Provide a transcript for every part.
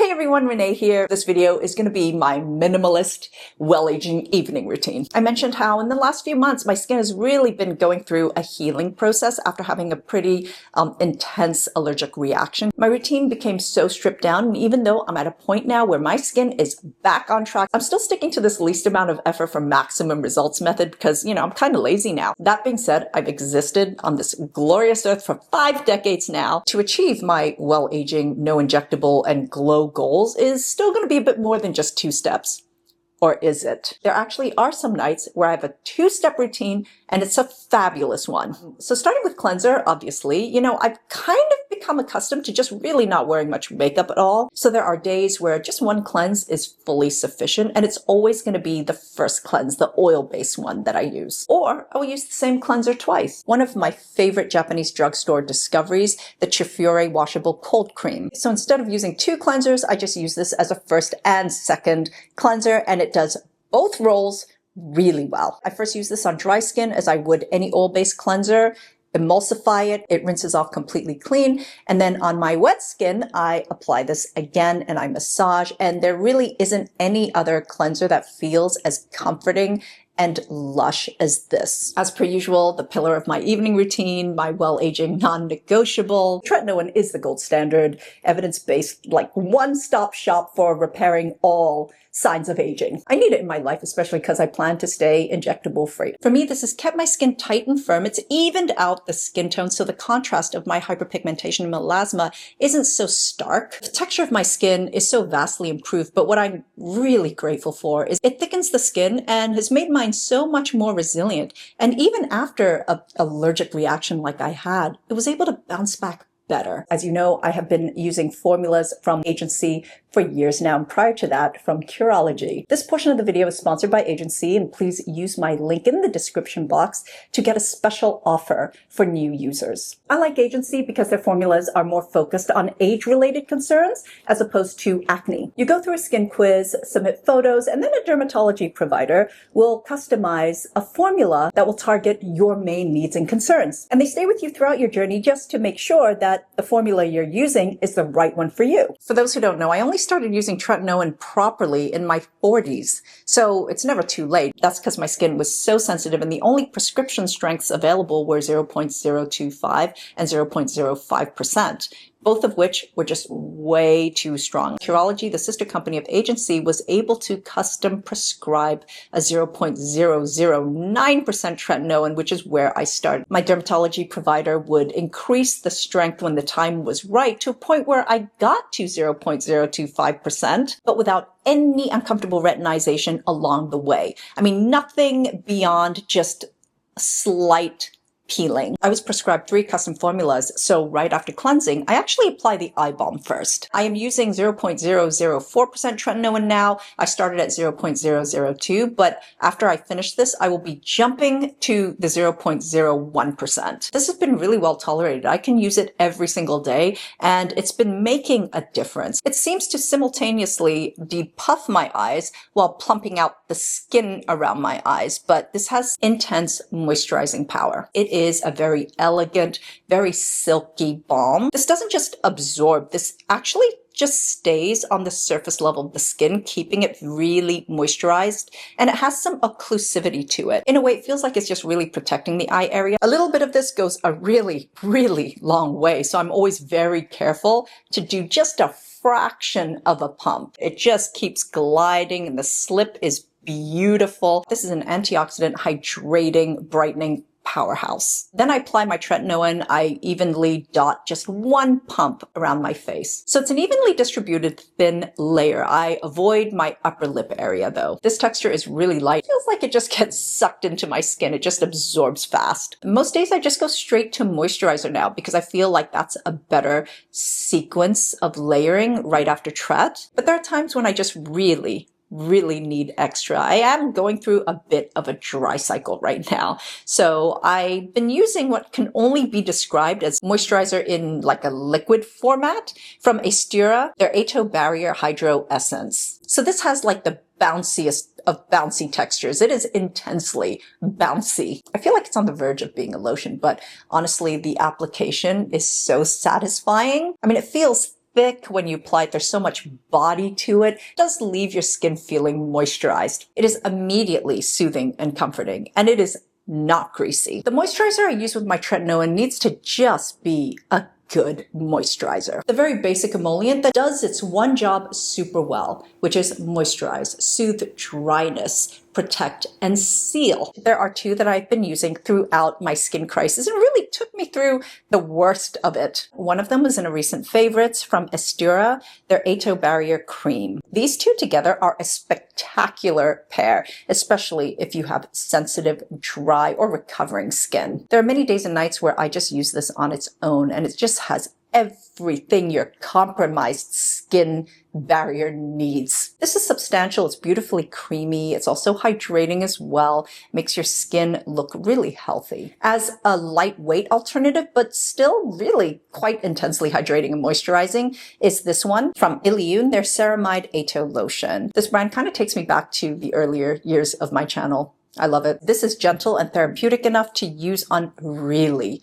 Hey everyone, Renee here. This video is going to be my minimalist well-aging evening routine. I mentioned how in the last few months my skin has really been going through a healing process after having a pretty intense allergic reaction. My routine became so stripped down, and even though I'm at a point now where my skin is back on track, I'm still sticking to this least amount of effort for maximum results method because, I'm kind of lazy now. That being said, I've existed on this glorious earth for 5 decades now. To achieve my well-aging, no injectable, and glow goals is still going to be a bit more than just 2 steps. Or is it? There actually are some nights where I have a 2-step routine and it's a fabulous one. So starting with cleanser, obviously, I've kind of become accustomed to just really not wearing much makeup at all. So there are days where just one cleanse is fully sufficient, and it's always going to be the first cleanse, the oil-based one that I use. Or I will use the same cleanser twice. One of my favorite Japanese drugstore discoveries, the Chifure Washable Cold Cream. So instead of using 2 cleansers, I just use this as a first and second cleanser, and it does both roles really well. I first use this on dry skin as I would any oil-based cleanser, emulsify it, it rinses off completely clean, and then on my wet skin, I apply this again and I massage, and there really isn't any other cleanser that feels as comforting and lush as this. As per usual, the pillar of my evening routine, my well-aging non-negotiable. Tretinoin is the gold standard, evidence-based, like one-stop shop for repairing all signs of aging. I need it in my life, especially because I plan to stay injectable free. For me, this has kept my skin tight and firm. It's evened out the skin tone, so the contrast of my hyperpigmentation and melasma isn't so stark. The texture of my skin is so vastly improved, but what I'm really grateful for is it thickens the skin and has made mine so much more resilient. And even after an allergic reaction like I had, it was able to bounce back better. As you know, I have been using formulas from Agency for years now, and prior to that from Curology. This portion of the video is sponsored by Agency, and please use my link in the description box to get a special offer for new users. I like Agency because their formulas are more focused on age-related concerns as opposed to acne. You go through a skin quiz, submit photos, and then a dermatology provider will customize a formula that will target your main needs and concerns. And they stay with you throughout your journey just to make sure that the formula you're using is the right one for you. For those who don't know, I only started using tretinoin properly in my 40s, so it's never too late. That's because my skin was so sensitive, and the only prescription strengths available were 0.025 and 0.05%. Both of which were just way too strong. Curology, the sister company of Agency, was able to custom prescribe a 0.009% tretinoin, which is where I started. My dermatology provider would increase the strength when the time was right to a point where I got to 0.025%, but without any uncomfortable retinization along the way. I mean, nothing beyond just slight peeling. I was prescribed 3 custom formulas, so right after cleansing, I actually apply the eye balm first. I am using 0.004% tretinoin now. I started at 0.002, but after I finish this, I will be jumping to the 0.01%. This has been really well tolerated. I can use it every single day, and it's been making a difference. It seems to simultaneously depuff my eyes while plumping out the skin around my eyes, but this has intense moisturizing power. It is a very elegant, very silky balm. This doesn't just absorb, this actually just stays on the surface level of the skin, keeping it really moisturized, and it has some occlusivity to it. In a way, it feels like it's just really protecting the eye area. A little bit of this goes a really, really long way, so I'm always very careful to do just a fraction of a pump. It just keeps gliding, and the slip is beautiful. This is an antioxidant, hydrating, brightening powerhouse. Then I apply my tretinoin. I evenly dot just 1 pump around my face. So it's an evenly distributed thin layer. I avoid my upper lip area though. This texture is really light. It feels like it just gets sucked into my skin. It just absorbs fast. Most days I just go straight to moisturizer now because I feel like that's a better sequence of layering right after tret. But there are times when I just really need extra. I am going through a bit of a dry cycle right now. So I've been using what can only be described as moisturizer in like a liquid format from Aesthura, their Ato Barrier HydroEssence. So this has like the bounciest of bouncy textures. It is intensely bouncy. I feel like it's on the verge of being a lotion, but honestly, the application is so satisfying. I mean, it feels thick when you apply it. There's so much body to it. It does leave your skin feeling moisturized. It is immediately soothing and comforting, and it is not greasy. The moisturizer I use with my tretinoin needs to just be a good moisturizer. The very basic emollient that does its one job super well, which is moisturize, soothe dryness, protect, and seal. There are two that I've been using throughout my skin crisis and really took me through the worst of it. One of them was in a recent favorites from Aesthura, their Ato Barrier Cream. These two together are a spectacular pair, especially if you have sensitive, dry, or recovering skin. There are many days and nights where I just use this on its own, and it just has everything your compromised skin barrier needs. This is substantial. It's beautifully creamy. It's also hydrating as well. Makes your skin look really healthy. As a lightweight alternative, but still really quite intensely hydrating and moisturizing, is this one from illiyoon, their Ceramide Ato Lotion. This brand kind of takes me back to the earlier years of my channel. I love it. This is gentle and therapeutic enough to use on really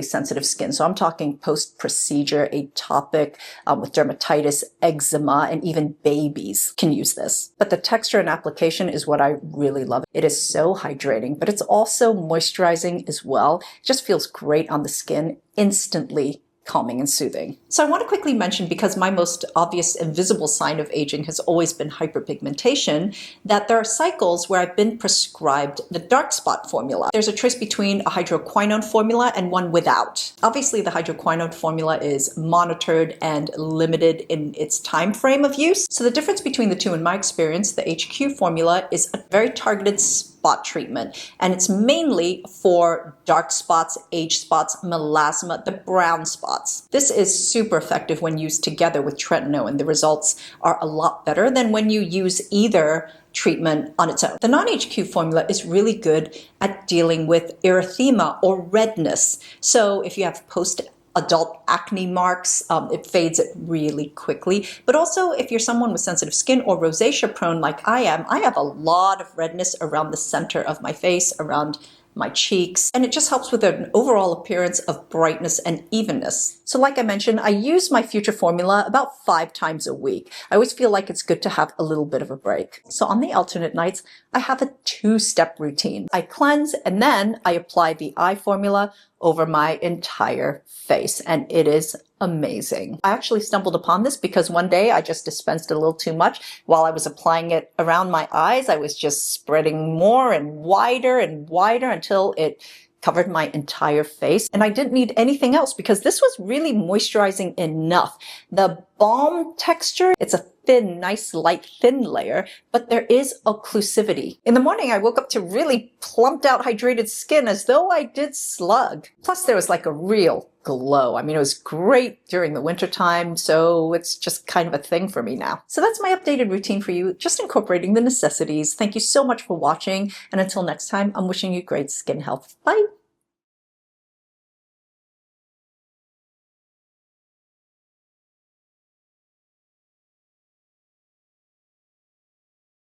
sensitive skin. So I'm talking post-procedure, atopic, with dermatitis, eczema, and even babies can use this. But the texture and application is what I really love. It is so hydrating, but it's also moisturizing as well. It just feels great on the skin instantly. Calming and soothing. So I want to quickly mention, because my most obvious and visible sign of aging has always been hyperpigmentation, that there are cycles where I've been prescribed the dark spot formula. There's a choice between a hydroquinone formula and one without. Obviously, the hydroquinone formula is monitored and limited in its time frame of use. So the difference between the two, in my experience, the HQ formula is a very targeted spot treatment, and it's mainly for dark spots, age spots, melasma, the brown spots. This is super effective when used together with tretinoin. The results are a lot better than when you use either treatment on its own. The non-HQ formula is really good at dealing with erythema or redness. So if you have post-adult acne marks, it fades it really quickly. But also if you're someone with sensitive skin or rosacea prone like I am, I have a lot of redness around the center of my face, around my cheeks, and it just helps with an overall appearance of brightness and evenness. So like I mentioned, I use my Future formula about 5 times a week. I always feel like it's good to have a little bit of a break. So on the alternate nights, I have a 2-step routine. I cleanse and then I apply the eye formula over my entire face, and it is amazing. I actually stumbled upon this because one day I just dispensed a little too much. While I was applying it around my eyes, I was just spreading more and wider until it covered my entire face, and I didn't need anything else because this was really moisturizing enough. The balm texture, it's a thin, nice, light, thin layer, but there is occlusivity. In the morning, I woke up to really plumped out, hydrated skin as though I did slug. Plus, there was like a real glow. I mean, it was great during the winter time, so it's just kind of a thing for me now. So that's my updated routine for you, just incorporating the necessities. Thank you so much for watching, and until next time, I'm wishing you great skin health. Bye!